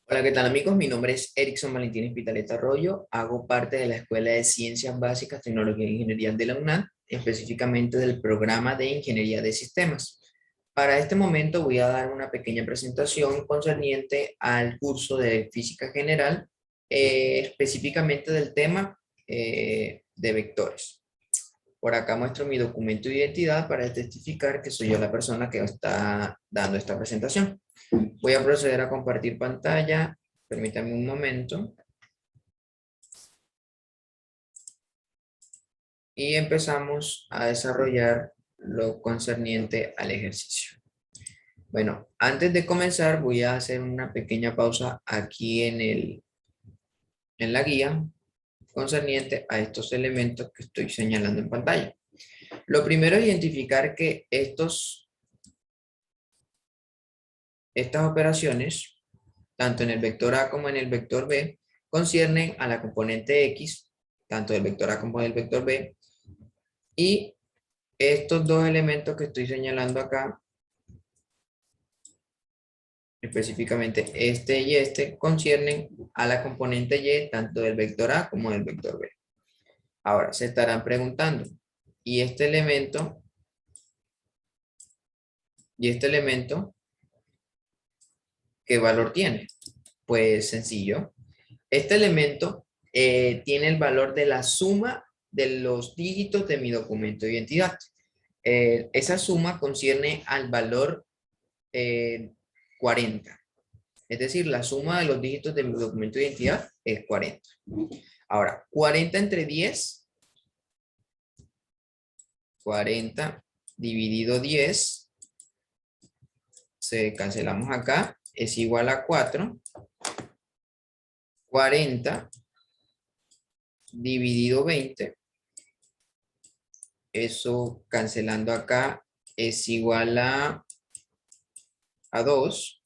Hola, ¿qué tal amigos? Mi nombre es Erickson Valentín Espitaleta Arroyo. Hago parte de la Escuela de Ciencias Básicas, Tecnología e Ingeniería de la UNAM, específicamente del programa de Ingeniería de Sistemas. Para este momento voy a dar una pequeña presentación concerniente al curso de Física General, específicamente del tema de vectores. Por acá muestro mi documento de identidad para testificar que soy yo la persona que está dando esta presentación. Voy a proceder a compartir pantalla. Permítame un momento. Y empezamos a desarrollar lo concerniente al ejercicio. Bueno, antes de comenzar voy a hacer una pequeña pausa aquí en la guía concerniente a estos elementos que estoy señalando en pantalla. Lo primero es identificar que estas operaciones, tanto en el vector A como en el vector B, conciernen a la componente X, tanto del vector A como del vector B, y estos dos elementos que estoy señalando acá, específicamente este y este, conciernen a la componente Y, tanto del vector A como del vector B. Ahora, se estarán preguntando, ¿y este elemento? ¿Y este elemento qué valor tiene? Pues sencillo. Este elemento tiene el valor de la suma de los dígitos de mi documento de identidad. Esa suma concierne al valor 40. Es decir, la suma de los dígitos de mi documento de identidad es 40. Ahora, 40 entre 10, 40 dividido 10, se cancelamos acá, es igual a 4. 40 dividido 20, eso cancelando acá es igual a 2.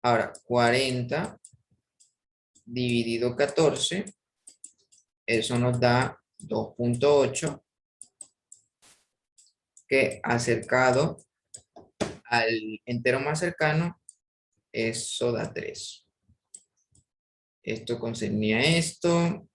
Ahora, 40 dividido 14, eso nos da 2.8, que acercado al entero más cercano, eso da 3. Esto concernía a esto,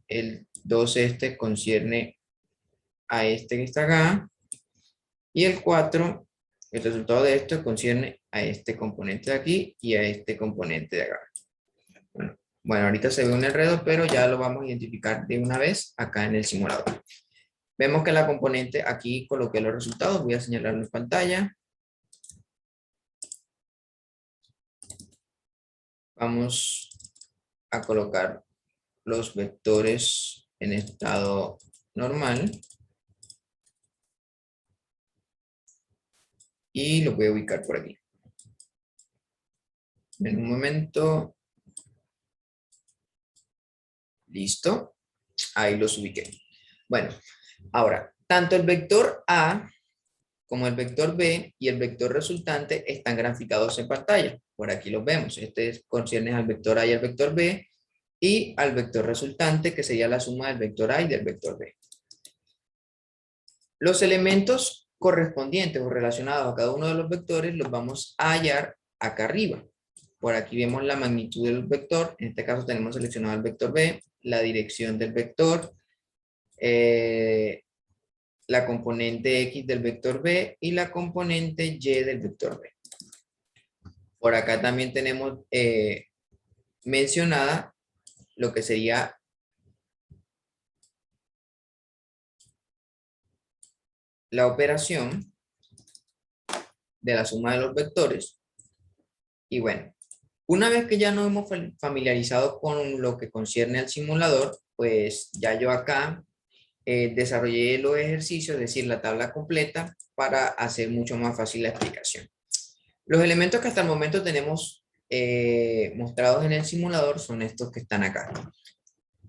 el 2 este concierne a este que está acá, y el 4, el resultado de esto concierne a este componente de aquí y a este componente de acá. Bueno, ahorita se ve un enredo, pero ya lo vamos a identificar de una vez acá en el simulador. Vemos que la componente, aquí coloqué los resultados, voy a señalarlo en pantalla. Vamos a colocar los vectores en estado normal. Y lo voy a ubicar por aquí. En un momento. Listo. Ahí los ubiqué. Bueno, ahora, tanto el vector A como el vector B y el vector resultante están graficados en pantalla. Por aquí los vemos. Este concierne al vector A y al vector B y al vector resultante, que sería la suma del vector A y del vector B. Los elementos correspondientes o relacionados a cada uno de los vectores los vamos a hallar acá arriba. Por aquí vemos la magnitud del vector. En este caso tenemos seleccionado el vector B, la dirección del vector, la componente X del vector B y la componente Y del vector B. Por acá también tenemos mencionada lo que sería la operación de la suma de los vectores. Y bueno, una vez que ya nos hemos familiarizado con lo que concierne al simulador, pues ya yo acá desarrollé los ejercicios, es decir, la tabla completa, para hacer mucho más fácil la explicación. Los elementos que hasta el momento tenemos mostrados en el simulador son estos que están acá.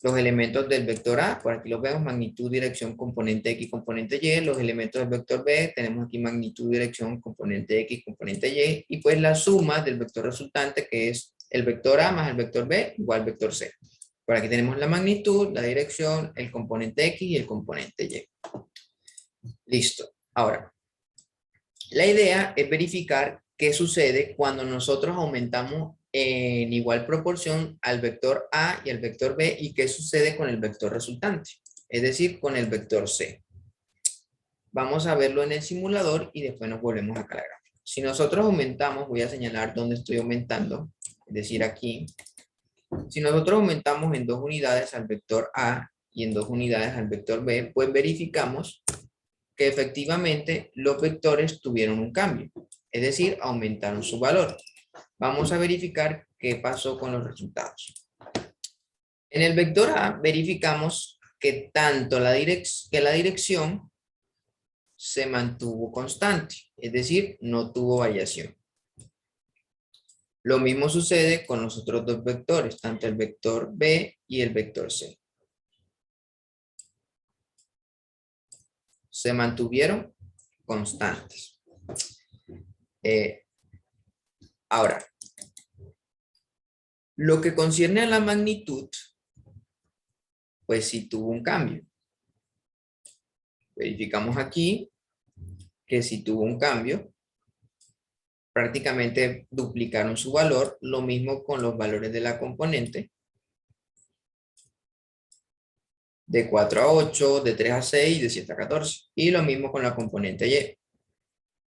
Los elementos del vector A, por aquí los vemos, magnitud, dirección, componente X, componente Y. Los elementos del vector B, tenemos aquí magnitud, dirección, componente X, componente Y. Y pues la suma del vector resultante, que es el vector A más el vector B, igual al vector C. Por aquí tenemos la magnitud, la dirección, el componente X y el componente Y. Listo. Ahora, La idea es verificar qué sucede cuando nosotros aumentamos en igual proporción al vector A y al vector B y qué sucede con el vector resultante, es decir, con el vector C. Vamos a verlo en el simulador y después nos volvemos acá a la gráfica. Si nosotros aumentamos, voy a señalar dónde estoy aumentando, es decir, aquí. Si nosotros aumentamos en 2 unidades al vector A y en 2 unidades al vector B, pues verificamos que efectivamente los vectores tuvieron un cambio, es decir, aumentaron su valor. Vamos a verificar qué pasó con los resultados. En el vector A verificamos que tanto la dirección se mantuvo constante, es decir, no tuvo variación. Lo mismo sucede con los otros dos vectores, tanto el vector B y el vector C. Se mantuvieron constantes. Ahora, lo que concierne a la magnitud, pues sí tuvo un cambio. Verificamos aquí que sí tuvo un cambio. Prácticamente duplicaron su valor. Lo mismo con los valores de la componente. De 4 a 8, de 3 a 6, de 7 a 14. Y lo mismo con la componente Y.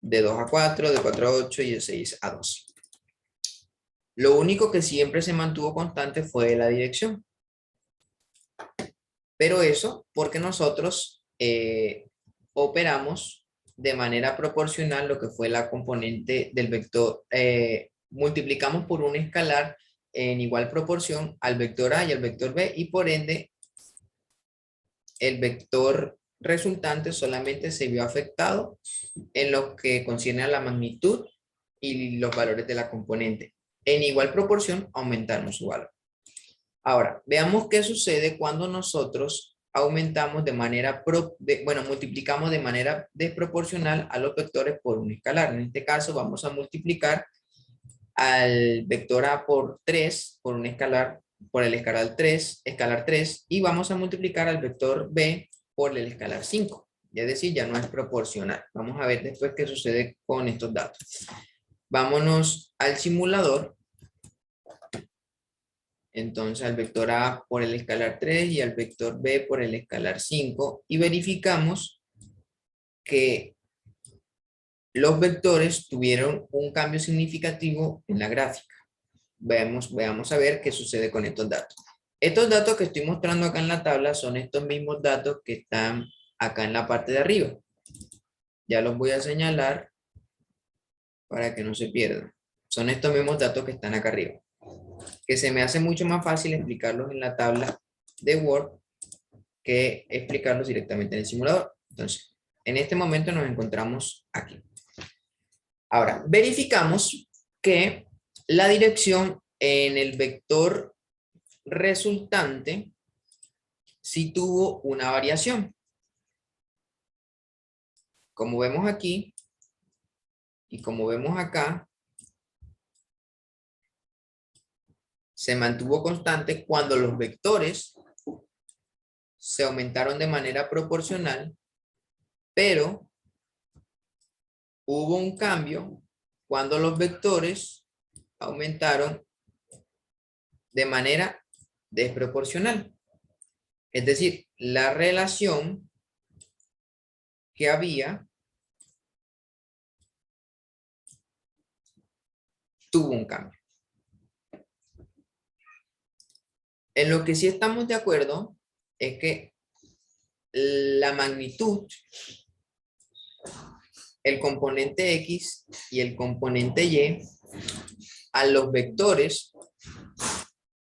De 2 a 4, de 4 a 8 y de 6 a 12. Lo único que siempre se mantuvo constante fue la dirección. Pero eso porque nosotros operamos de manera proporcional lo que fue la componente del vector. Multiplicamos por un escalar en igual proporción al vector A y al vector B y por ende el vector resultante solamente se vio afectado en lo que concierne a la magnitud y los valores de la componente. En igual proporción aumentaron su valor. Ahora, veamos qué sucede cuando nosotros aumentamos multiplicamos de manera desproporcional a los vectores por un escalar. En este caso vamos a multiplicar al vector A por 3, por un escalar, por el escalar 3, y vamos a multiplicar al vector B por el escalar 5. Es decir, ya no es proporcional. Vamos a ver después qué sucede con estos datos. Vámonos al simulador. Entonces al vector A por el escalar 3 y al vector B por el escalar 5 y verificamos que los vectores tuvieron un cambio significativo en la gráfica. Veamos a ver qué sucede con estos datos. Estos datos que estoy mostrando acá en la tabla son estos mismos datos que están acá en la parte de arriba. Ya los voy a señalar para que no se pierdan. Son estos mismos datos que están acá arriba, que se me hace mucho más fácil explicarlos en la tabla de Word que explicarlos directamente en el simulador. Entonces, en este momento nos encontramos aquí. Ahora, verificamos que la dirección en el vector resultante sí tuvo una variación. Como vemos aquí y como vemos acá, se mantuvo constante cuando los vectores se aumentaron de manera proporcional, pero hubo un cambio cuando los vectores aumentaron de manera desproporcional. Es decir, la relación que había tuvo un cambio. En lo que sí estamos de acuerdo es que la magnitud, el componente X y el componente Y, a los vectores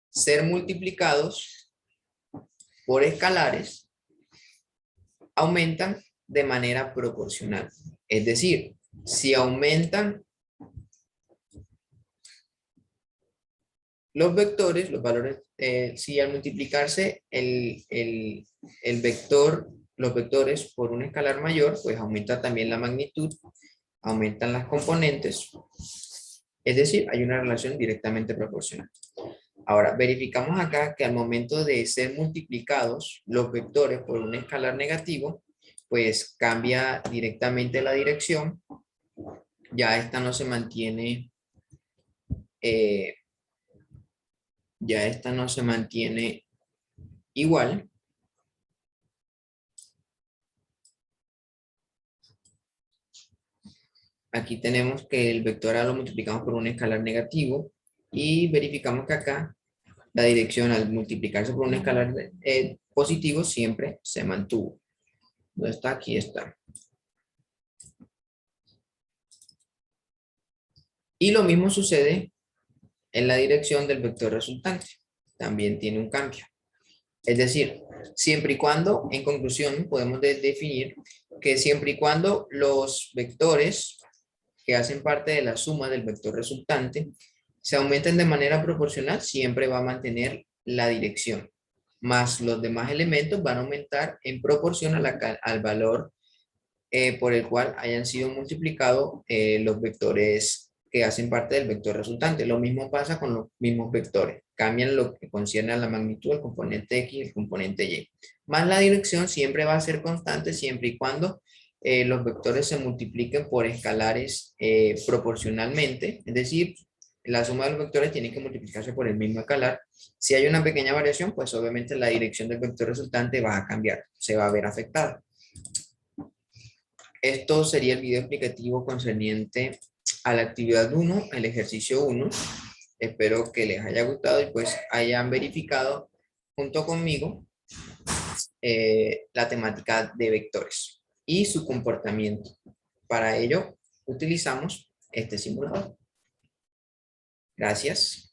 ser multiplicados por escalares, aumentan de manera proporcional. Es decir, si aumentan los vectores, los valores, si al multiplicarse el vector, los vectores por un escalar mayor, pues aumenta también la magnitud, aumentan las componentes. Es decir, hay una relación directamente proporcional. Ahora, verificamos acá que al momento de ser multiplicados los vectores por un escalar negativo, pues cambia directamente la dirección ya esta no se mantiene, eh, ya esta no se mantiene igual. Aquí tenemos que el vector A lo multiplicamos por un escalar negativo y verificamos que acá la dirección al multiplicarse por un escalar positivo siempre se mantuvo. ¿Dónde está? Aquí está. Y lo mismo sucede en la dirección del vector resultante. También tiene un cambio. Es decir, siempre y cuando, en conclusión, podemos definir que siempre y cuando los vectores que hacen parte de la suma del vector resultante se aumenten de manera proporcional, siempre va a mantener la dirección. Más los demás elementos van a aumentar en proporción al valor por el cual hayan sido multiplicados los vectores que hacen parte del vector resultante. Lo mismo pasa con los mismos vectores. Cambian lo que concierne a la magnitud, el componente X y el componente Y. Más la dirección siempre va a ser constante siempre y cuando los vectores se multipliquen por escalares proporcionalmente. Es decir, la suma de los vectores tiene que multiplicarse por el mismo escalar. Si hay una pequeña variación, pues obviamente la dirección del vector resultante va a cambiar, se va a ver afectada. Esto sería el video explicativo concerniente a la actividad 1, el ejercicio 1. Espero que les haya gustado y pues hayan verificado junto conmigo la temática de vectores y su comportamiento. Para ello utilizamos este simulador. Gracias.